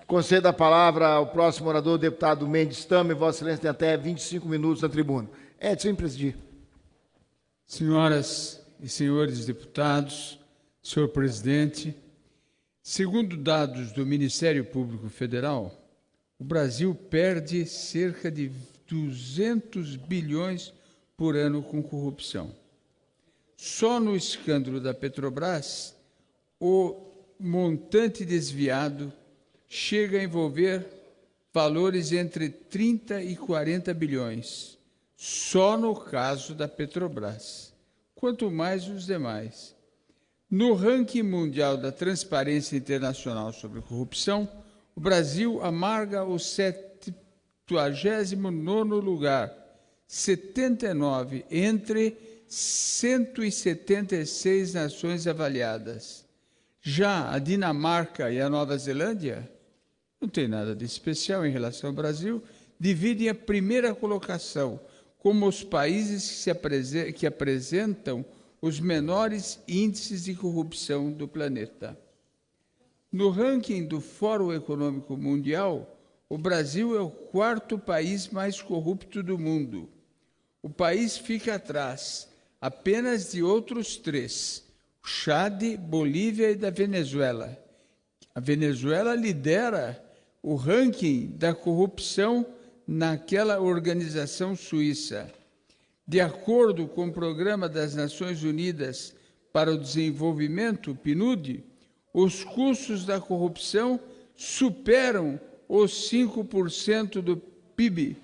Conceda a palavra ao próximo orador, o deputado Mendes Tame. Vossa Excelência tem até 25 minutos na tribuna. Edson, presidir. Senhoras e senhores deputados, senhor presidente, segundo dados do Ministério Público Federal, o Brasil perde cerca de 200 bilhões por ano com corrupção. Só no escândalo da Petrobras, o montante desviado chega a envolver valores entre 30 e 40 bilhões, só no caso da Petrobras, quanto mais os demais. No ranking mundial da Transparência Internacional sobre Corrupção, o Brasil amarga o 79º lugar, 79 entre 176 nações avaliadas. Já a Dinamarca e a Nova Zelândia não tem nada de especial em relação ao Brasil, dividem a primeira colocação como os países que apresentam os menores índices de corrupção do planeta. No ranking do Fórum Econômico Mundial, o Brasil é o quarto país mais corrupto do mundo. O país fica atrás apenas de outros três: o Chad, Bolívia e da Venezuela. A Venezuela lidera o ranking da corrupção naquela organização suíça. De acordo com o Programa das Nações Unidas para o Desenvolvimento, o PNUD, os custos da corrupção superam os 5% do PIB,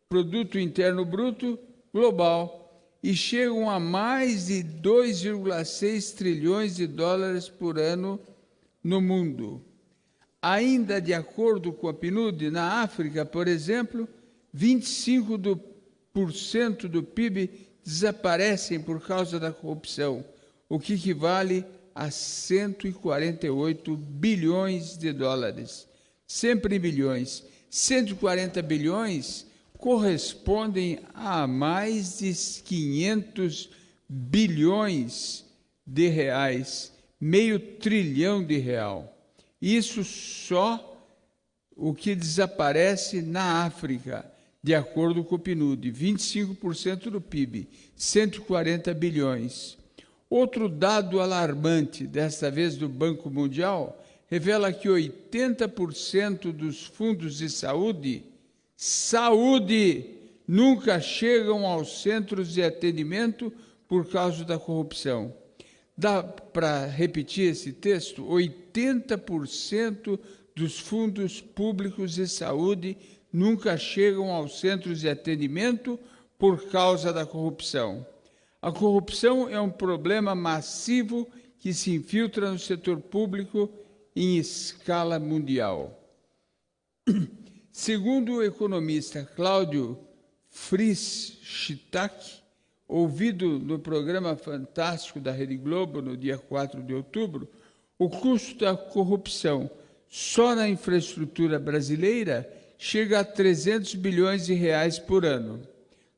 Produto Interno Bruto global, e chegam a mais de 2,6 trilhões de dólares por ano no mundo. Ainda de acordo com a PNUD, na África, por exemplo, 25% do PIB desaparecem por causa da corrupção, o que equivale a 148 bilhões de dólares. Sempre em bilhões. 140 bilhões correspondem a mais de 500 bilhões de reais, meio trilhão de real. Isso só o que desaparece na África, de acordo com o PNUD, 25% do PIB, 140 bilhões. Outro dado alarmante, desta vez do Banco Mundial, revela que 80% dos fundos de saúde nunca chegam aos centros de atendimento por causa da corrupção. Dá para repetir esse texto? 80% dos fundos públicos de saúde nunca chegam aos centros de atendimento por causa da corrupção. A corrupção é um problema massivo que se infiltra no setor público em escala mundial. Segundo o economista Cláudio Frisch-Schitak, ouvido no programa Fantástico da Rede Globo no dia 4 de outubro, o custo da corrupção só na infraestrutura brasileira chega a 300 bilhões de reais por ano.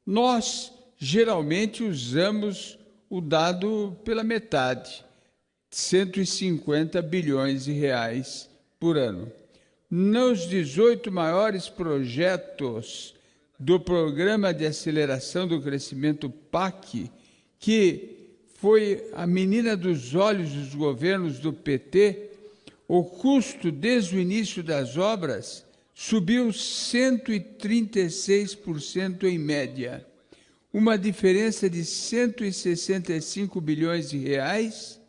Nós, geralmente, usamos o dado pela metade, 150 bilhões de reais por ano. Nos 18 maiores projetos do Programa de Aceleração do Crescimento PAC, que foi a menina dos olhos dos governos do PT, o custo desde o início das obras subiu 136% em média, uma diferença de 165 bilhões de reais,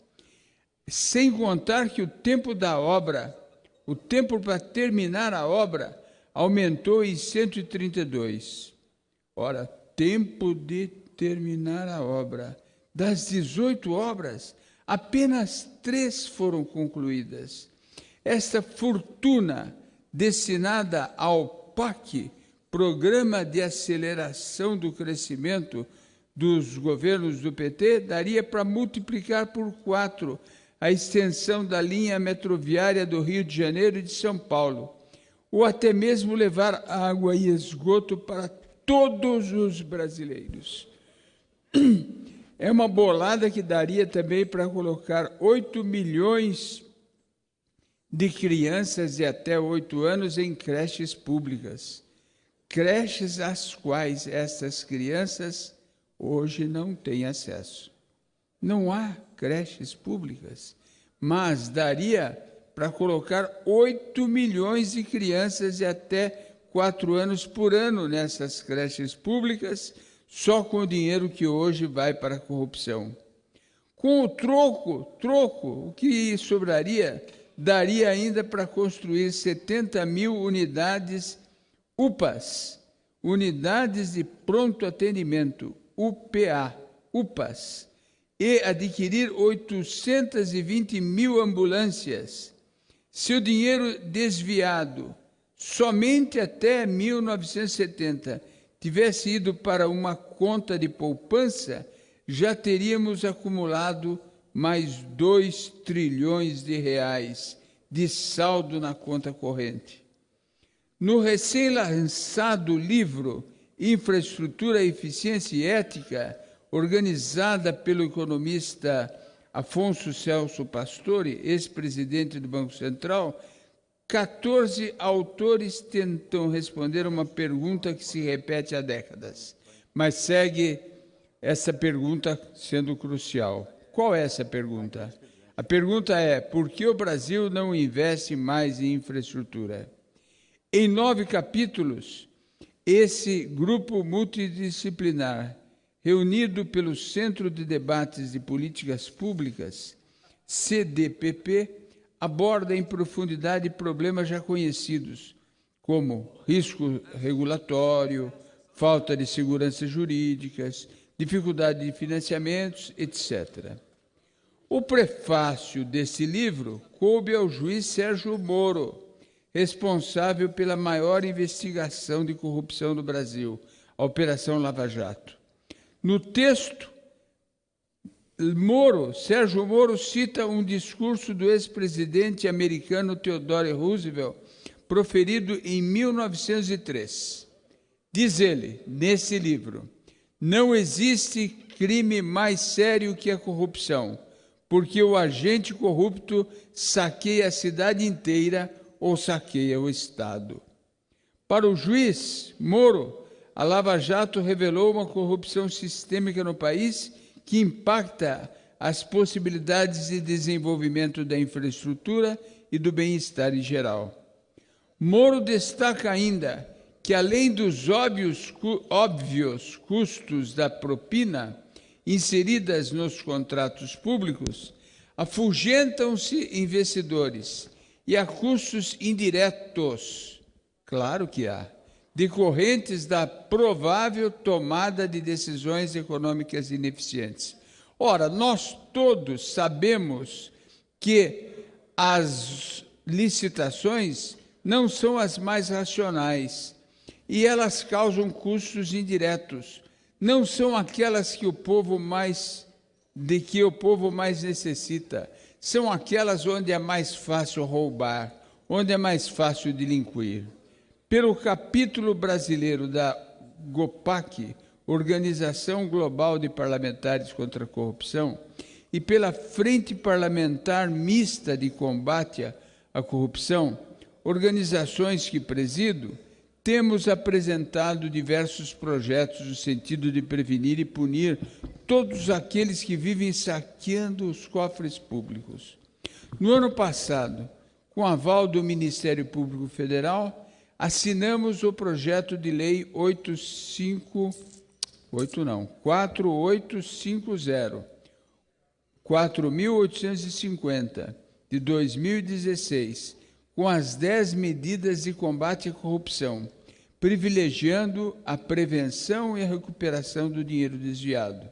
sem contar que o tempo da obra, o tempo para terminar a obra, aumentou em 132. Ora, tempo de terminar a obra. Das 18 obras, apenas 3 foram concluídas. Esta fortuna destinada ao PAC, Programa de Aceleração do Crescimento dos governos do PT, daria para multiplicar por 4 a extensão da linha metroviária do Rio de Janeiro e de São Paulo, ou até mesmo levar água e esgoto para todos os brasileiros. É uma bolada que daria também para colocar 8 milhões de crianças de até 8 anos em creches públicas. Creches às quais essas crianças hoje não têm acesso. Não há creches públicas, mas daria para colocar 8 milhões de crianças de até 4 anos por ano nessas creches públicas, só com o dinheiro que hoje vai para a corrupção. Com o troco, o que sobraria, daria ainda para construir 70 mil unidades UPAs, Unidades de Pronto Atendimento, UPAs, e adquirir 820 mil ambulâncias. Se o dinheiro desviado somente até 1970 tivesse ido para uma conta de poupança, já teríamos acumulado mais 2 trilhões de reais de saldo na conta corrente. No recém-lançado livro Infraestrutura, Eficiência e Ética, organizada pelo economista Afonso Celso Pastore, ex-presidente do Banco Central, 14 autores tentam responder uma pergunta que se repete há décadas, mas segue essa pergunta sendo crucial. Qual é essa pergunta? A pergunta é: por que o Brasil não investe mais em infraestrutura? Em 9 capítulos, esse grupo multidisciplinar, reunido pelo Centro de Debates de Políticas Públicas, CDPP, aborda em profundidade problemas já conhecidos, como risco regulatório, falta de segurança jurídicas, dificuldade de financiamentos, etc. O prefácio desse livro coube ao juiz Sérgio Moro, responsável pela maior investigação de corrupção no Brasil, a Operação Lava Jato. No texto, Sérgio Moro cita um discurso do ex-presidente americano Theodore Roosevelt, proferido em 1903. Diz ele, nesse livro: não existe crime mais sério que a corrupção, porque o agente corrupto saqueia a cidade inteira ou saqueia o Estado. Para o juiz Moro, a Lava Jato revelou uma corrupção sistêmica no país que impacta as possibilidades de desenvolvimento da infraestrutura e do bem-estar em geral. Moro destaca ainda que, além dos óbvios custos da propina inseridas nos contratos públicos, afugentam-se investidores e há custos indiretos, claro que há, decorrentes da provável tomada de decisões econômicas ineficientes. Ora, nós todos sabemos que as licitações não são as mais racionais e elas causam custos indiretos. Não são aquelas que o povo mais necessita. São aquelas onde é mais fácil roubar, onde é mais fácil delinquir. Pelo capítulo brasileiro da GOPAC, Organização Global de Parlamentares contra a Corrupção, e pela Frente Parlamentar Mista de Combate à Corrupção, organizações que presido, temos apresentado diversos projetos no sentido de prevenir e punir todos aqueles que vivem saqueando os cofres públicos. No ano passado, com aval do Ministério Público Federal, assinamos o projeto de lei 4.850, de 2016, com as 10 medidas de combate à corrupção, privilegiando a prevenção e a recuperação do dinheiro desviado.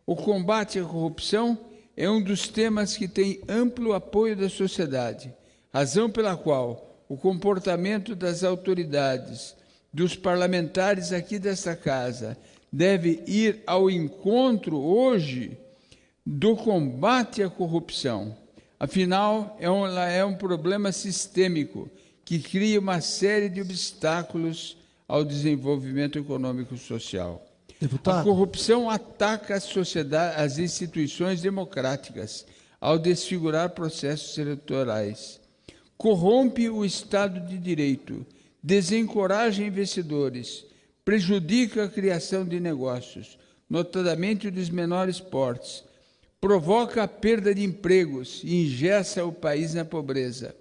O combate à corrupção é um dos temas que tem amplo apoio da sociedade, razão pela qual o comportamento das autoridades, dos parlamentares aqui desta casa, deve ir ao encontro hoje do combate à corrupção. Afinal, ela é um problema sistêmico que cria uma série de obstáculos ao desenvolvimento econômico e social. Deputado. A corrupção ataca a sociedade, as instituições democráticas, ao desfigurar processos eleitorais. corrompe o Estado de Direito, desencoraja investidores, prejudica a criação de negócios, notadamente dos menores portes, provoca a perda de empregos e engessa o país na pobreza.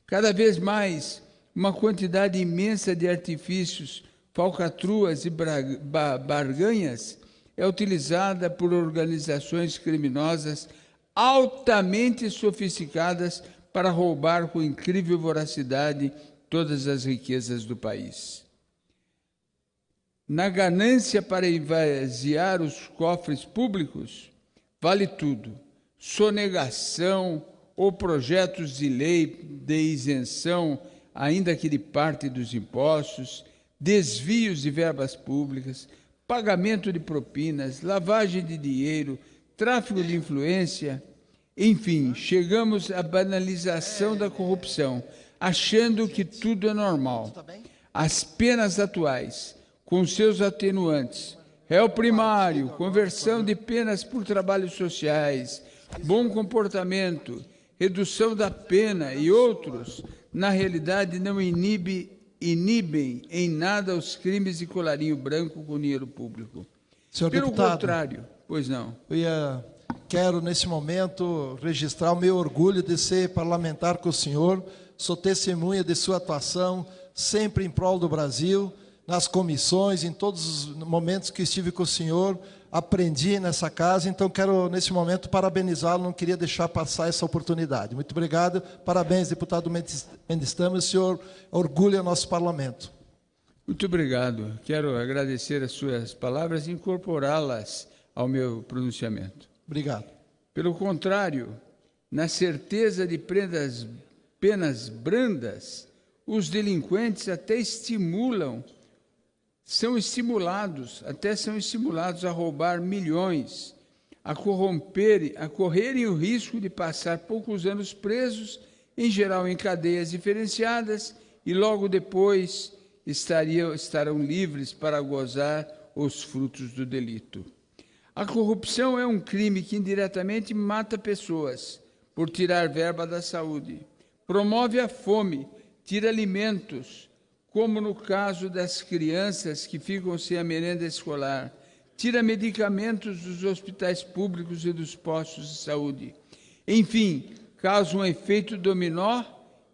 Cada vez mais, uma quantidade imensa de artifícios, falcatruas e barganhas é utilizada por organizações criminosas altamente sofisticadas para roubar com incrível voracidade todas as riquezas do país. Na ganância para esvaziar os cofres públicos, vale tudo: sonegação ou projetos de lei de isenção, ainda que de parte dos impostos, desvios de verbas públicas, pagamento de propinas, lavagem de dinheiro, tráfico de influência. Enfim, chegamos à banalização da corrupção, achando que tudo é normal. As penas atuais, com seus atenuantes, réu primário, conversão de penas por trabalhos sociais, bom comportamento, redução da pena e outros, na realidade não inibem em nada os crimes de colarinho branco com dinheiro público. Senhor Pelo deputado, contrário, pois não. Quero, nesse momento, registrar o meu orgulho de ser parlamentar com o senhor. Sou testemunha de sua atuação, sempre em prol do Brasil, nas comissões, em todos os momentos que estive com o senhor, aprendi nessa casa, então quero, nesse momento, parabenizá-lo, não queria deixar passar essa oportunidade. Muito obrigado, parabéns, deputado Mendes Tame, o senhor orgulha nosso parlamento. Muito obrigado. Quero agradecer as suas palavras e incorporá-las ao meu pronunciamento. Obrigado. Pelo contrário, na certeza de penas brandas, os delinquentes até são estimulados a roubar milhões, a correrem o risco de passar poucos anos presos, em geral em cadeias diferenciadas, e logo depois estarão livres para gozar os frutos do delito. A corrupção é um crime que indiretamente mata pessoas por tirar verba da saúde, promove a fome, tira alimentos, como no caso das crianças que ficam sem a merenda escolar, tira medicamentos dos hospitais públicos e dos postos de saúde. Enfim, causa um efeito dominó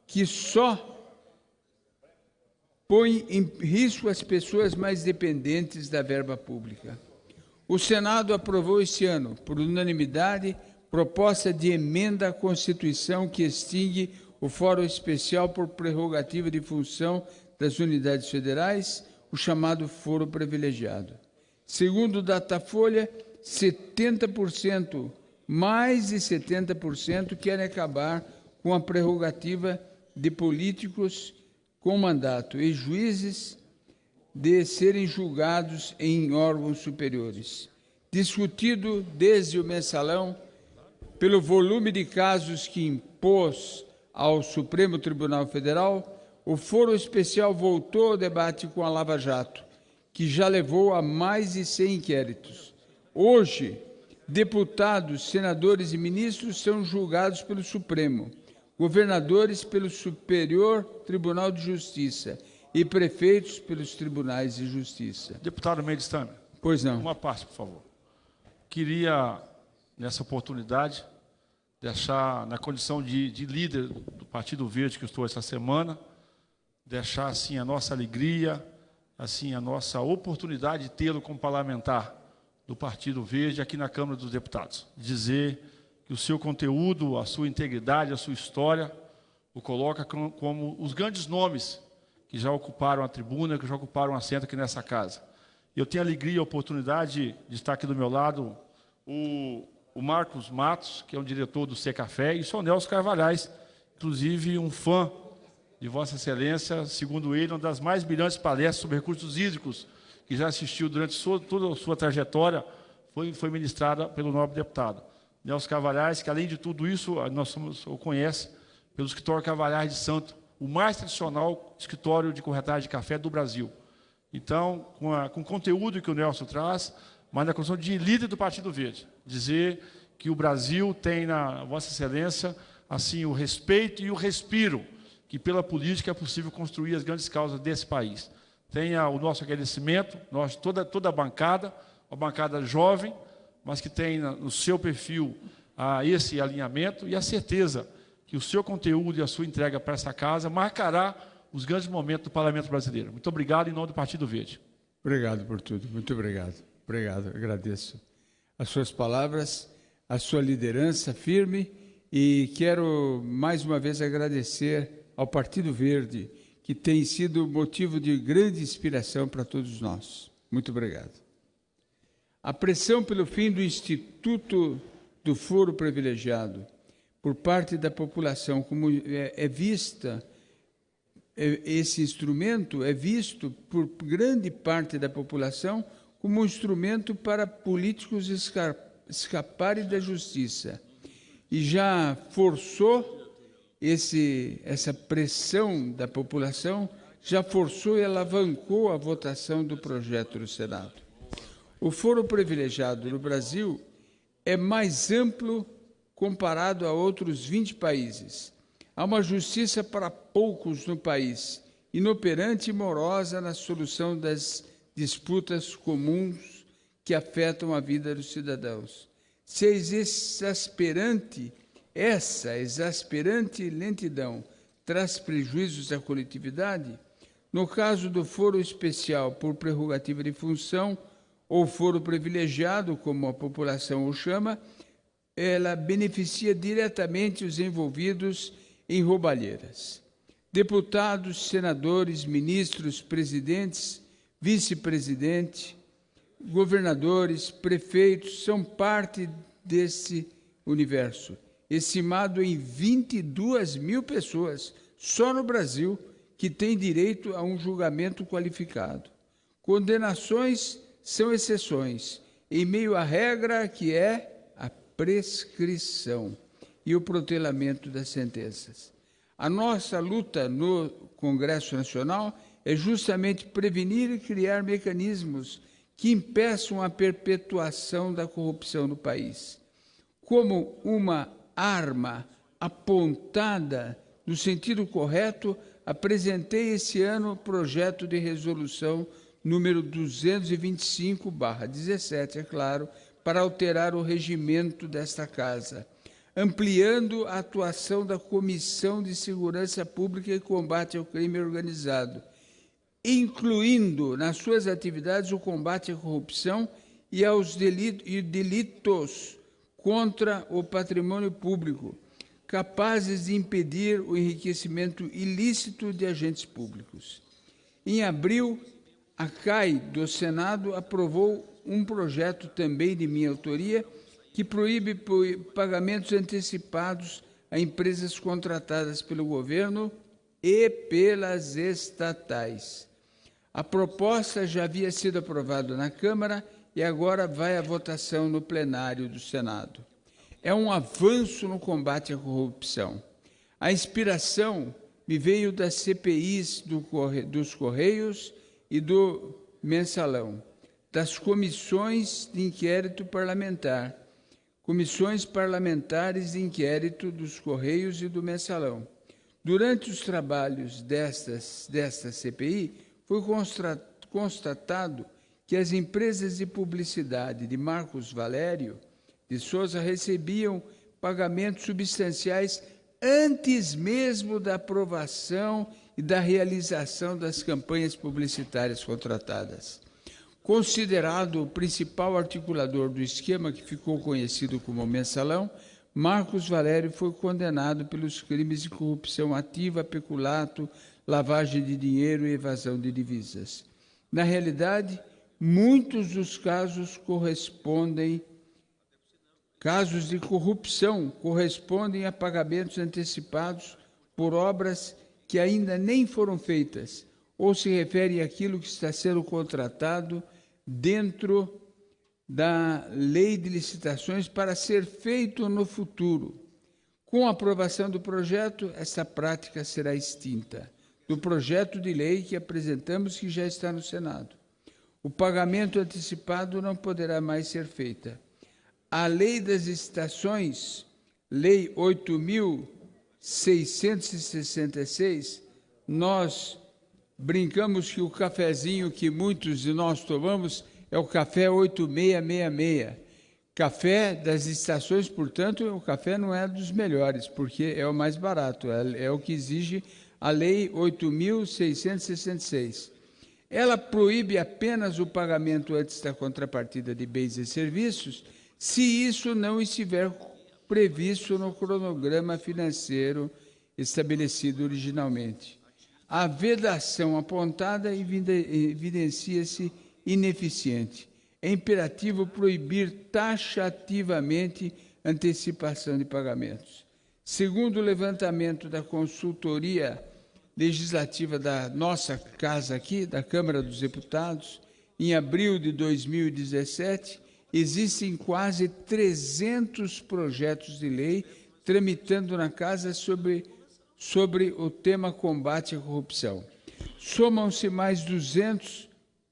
que só põe em risco as pessoas mais dependentes da verba pública. O Senado aprovou este ano, por unanimidade, proposta de emenda à Constituição que extingue o Fórum Especial por Prerrogativa de Função das Unidades Federais, o chamado Foro Privilegiado. Segundo o Datafolha, 70%, mais de 70%, querem acabar com a prerrogativa de políticos com mandato e juízes de serem julgados em órgãos superiores. Discutido desde o mensalão, pelo volume de casos que impôs ao Supremo Tribunal Federal, o Foro Especial voltou ao debate com a Lava Jato, que já levou a mais de 100 inquéritos. Hoje, deputados, senadores e ministros são julgados pelo Supremo, governadores pelo Superior Tribunal de Justiça e prefeitos pelos tribunais de justiça. Deputado Mendes Tame. Pois não. Uma parte, por favor. Queria, nessa oportunidade, deixar, na condição de líder do Partido Verde que eu estou essa semana, deixar, assim, a nossa alegria, assim, a nossa oportunidade de tê-lo como parlamentar do Partido Verde aqui na Câmara dos Deputados. Dizer que o seu conteúdo, a sua integridade, a sua história, o coloca como os grandes nomes que já ocuparam a tribuna, que já ocuparam assento aqui nessa casa. Eu tenho a alegria e a oportunidade de estar aqui do meu lado o Marcos Matos, que é o diretor do Secafé, e o Sr. Nelson Carvalhais, inclusive um fã de Vossa Excelência, segundo ele, uma das mais brilhantes palestras sobre recursos hídricos que já assistiu durante toda a sua trajetória, foi ministrada pelo nobre deputado. Nelson Carvalhais, que além de tudo isso, o conhece pelo escritório Carvalhais de Santo, o mais tradicional escritório de corretagem de café do Brasil. Então, com o conteúdo que o Nelson traz, mas na condição de líder do Partido Verde, dizer que o Brasil tem na Vossa Excelência assim o respeito e o respiro que pela política é possível construir as grandes causas desse país. Tenha o nosso agradecimento, toda a bancada, uma bancada jovem, mas que tem no seu perfil esse alinhamento e a certeza que o seu conteúdo e a sua entrega para essa casa marcará os grandes momentos do Parlamento Brasileiro. Muito obrigado em nome do Partido Verde. Obrigado por tudo, muito obrigado. Obrigado, agradeço as suas palavras, a sua liderança firme, e quero mais uma vez agradecer ao Partido Verde, que tem sido motivo de grande inspiração para todos nós. Muito obrigado. A pressão pelo fim do Instituto do Foro Privilegiado por parte da população, como esse instrumento é visto por grande parte da população como um instrumento para políticos escaparem da justiça. E já forçou essa pressão da população, já forçou e alavancou a votação do projeto no Senado. O foro privilegiado no Brasil é mais amplo comparado a outros 20 países. Há uma justiça para poucos no país, inoperante e morosa na solução das disputas comuns que afetam a vida dos cidadãos. Se essa exasperante lentidão traz prejuízos à coletividade, no caso do foro especial por prerrogativa de função, ou foro privilegiado, como a população o chama, ela beneficia diretamente os envolvidos em roubalheiras. Deputados, senadores, ministros, presidentes, vice-presidente, governadores, prefeitos são parte desse universo, estimado em 22 mil pessoas, só no Brasil, que têm direito a um julgamento qualificado. Condenações são exceções, em meio à regra que é a prescrição e o protelamento das sentenças. A nossa luta no Congresso Nacional é justamente prevenir e criar mecanismos que impeçam a perpetuação da corrupção no país. Como uma arma apontada no sentido correto, apresentei esse ano o projeto de resolução número 225/17, é claro, para alterar o regimento desta Casa, ampliando a atuação da Comissão de Segurança Pública e Combate ao Crime Organizado, incluindo nas suas atividades o combate à corrupção e aos delitos contra o patrimônio público, capazes de impedir o enriquecimento ilícito de agentes públicos. Em abril, a CAI do Senado aprovou um projeto também de minha autoria que proíbe pagamentos antecipados a empresas contratadas pelo governo e pelas estatais. A proposta já havia sido aprovada na Câmara e agora vai à votação no plenário do Senado. É um avanço no combate à corrupção. A inspiração me veio das CPIs dos Correios e do Mensalão, das comissões de inquérito parlamentar, comissões parlamentares de inquérito dos Correios e do Mensalão. Durante os trabalhos desta CPI, foi constatado que as empresas de publicidade de Marcos Valério de Souza recebiam pagamentos substanciais antes mesmo da aprovação e da realização das campanhas publicitárias contratadas. Considerado o principal articulador do esquema que ficou conhecido como Mensalão, Marcos Valério foi condenado pelos crimes de corrupção ativa, peculato, lavagem de dinheiro e evasão de divisas. Na realidade, muitos dos casos de corrupção correspondem a pagamentos antecipados por obras que ainda nem foram feitas, ou se refere àquilo que está sendo contratado dentro da lei de licitações para ser feito no futuro. Com a aprovação do projeto, essa prática será extinta, do projeto de lei que apresentamos, que já está no Senado. O pagamento antecipado não poderá mais ser feito. A lei das licitações, Lei 8.000, 666, nós brincamos que o cafezinho que muitos de nós tomamos é o café 8666. Café das estações, portanto, o café não é dos melhores, porque é o mais barato, é o que exige a Lei 8.666. Ela proíbe apenas o pagamento antes da contrapartida de bens e serviços, se isso não estiver previsto no cronograma financeiro estabelecido originalmente. A vedação apontada evidencia-se ineficiente. É imperativo proibir taxativamente antecipação de pagamentos. Segundo o levantamento da consultoria legislativa da nossa casa aqui, da Câmara dos Deputados, em abril de 2017, existem quase 300 projetos de lei tramitando na casa sobre o tema combate à corrupção. Somam-se mais 200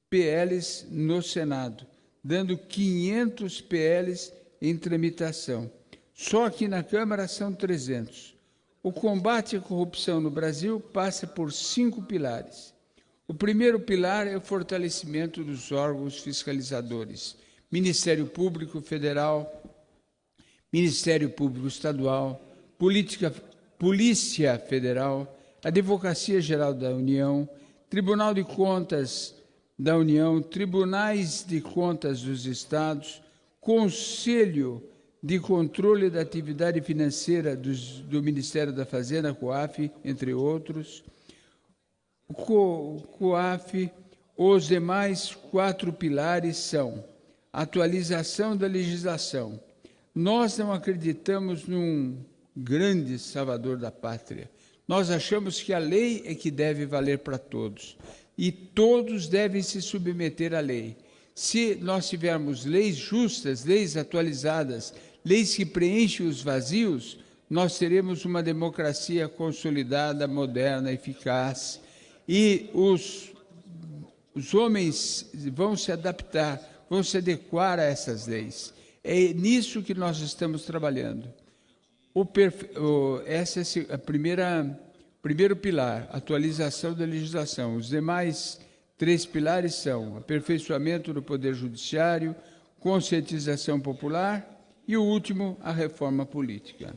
PLs no Senado, dando 500 PLs em tramitação. Só aqui na Câmara são 300. O combate à corrupção no Brasil passa por 5 pilares. O primeiro pilar é o fortalecimento dos órgãos fiscalizadores: Ministério Público Federal, Ministério Público Estadual, Polícia Federal, Advocacia Geral da União, Tribunal de Contas da União, Tribunais de Contas dos Estados, Conselho de Controle da Atividade Financeira do Ministério da Fazenda, COAF, entre outros. COAF, os demais 4 pilares são atualização da legislação. Nós não acreditamos num grande salvador da pátria. Nós achamos que a lei é que deve valer para todos. E todos devem se submeter à lei. Se nós tivermos leis justas, leis atualizadas, leis que preenchem os vazios, nós teremos uma democracia consolidada, moderna, eficaz. E os homens vão se adaptar, vão se adequar a essas leis. É nisso que nós estamos trabalhando. Essa é primeiro pilar, atualização da legislação. Os demais 3 pilares são aperfeiçoamento do Poder Judiciário, conscientização popular e o último, a reforma política.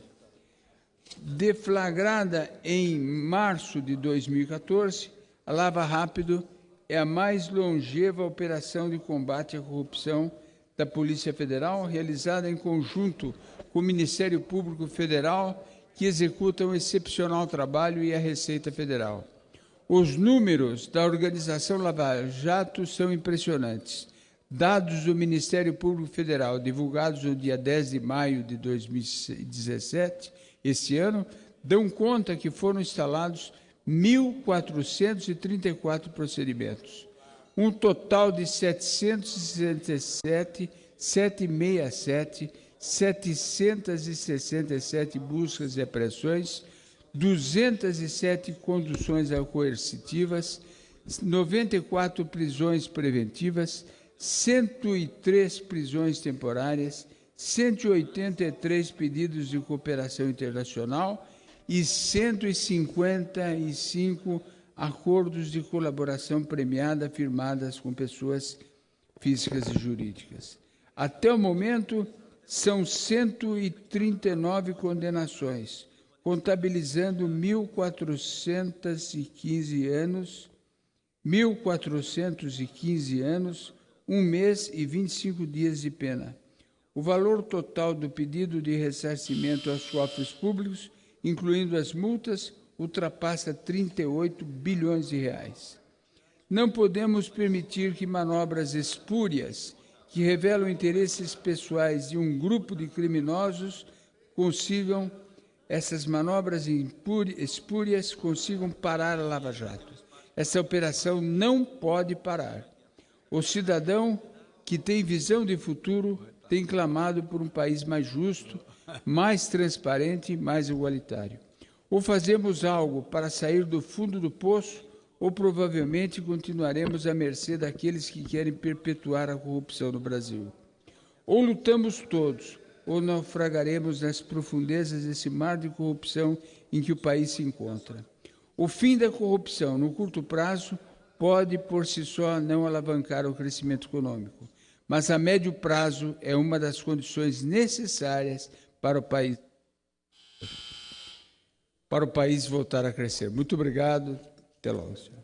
Deflagrada em março de 2014, a Lava Rápido é a mais longeva operação de combate à corrupção da Polícia Federal, realizada em conjunto com o Ministério Público Federal, que executa um excepcional trabalho, e a Receita Federal. Os números da organização Lava Jato são impressionantes. Dados do Ministério Público Federal, divulgados no dia 10 de maio de 2017, este ano, dão conta que foram instalados 1.434 procedimentos. Um total de 767 buscas e apreensões, 207 conduções coercitivas, 94 prisões preventivas, 103 prisões temporárias, 183 pedidos de cooperação internacional e 155 acordos de colaboração premiada firmadas com pessoas físicas e jurídicas. Até o momento, são 139 condenações, contabilizando 1.415 anos, 1 mês e 25 dias de pena. O valor total do pedido de ressarcimento aos cofres públicos, incluindo as multas, ultrapassa 38 bilhões de reais. Não podemos permitir que manobras espúrias, que revelam interesses pessoais de um grupo de criminosos, essas manobras espúrias consigam parar a Lava Jato. Essa operação não pode parar. O cidadão que tem visão de futuro tem clamado por um país mais justo, mais transparente e mais igualitário. Ou fazemos algo para sair do fundo do poço, ou provavelmente continuaremos à mercê daqueles que querem perpetuar a corrupção no Brasil. Ou lutamos todos, ou naufragaremos nas profundezas desse mar de corrupção em que o país se encontra. O fim da corrupção no curto prazo pode, por si só, não alavancar o crescimento econômico, mas a médio prazo é uma das condições necessárias para o país voltar a crescer. Muito obrigado. Até logo, senhor.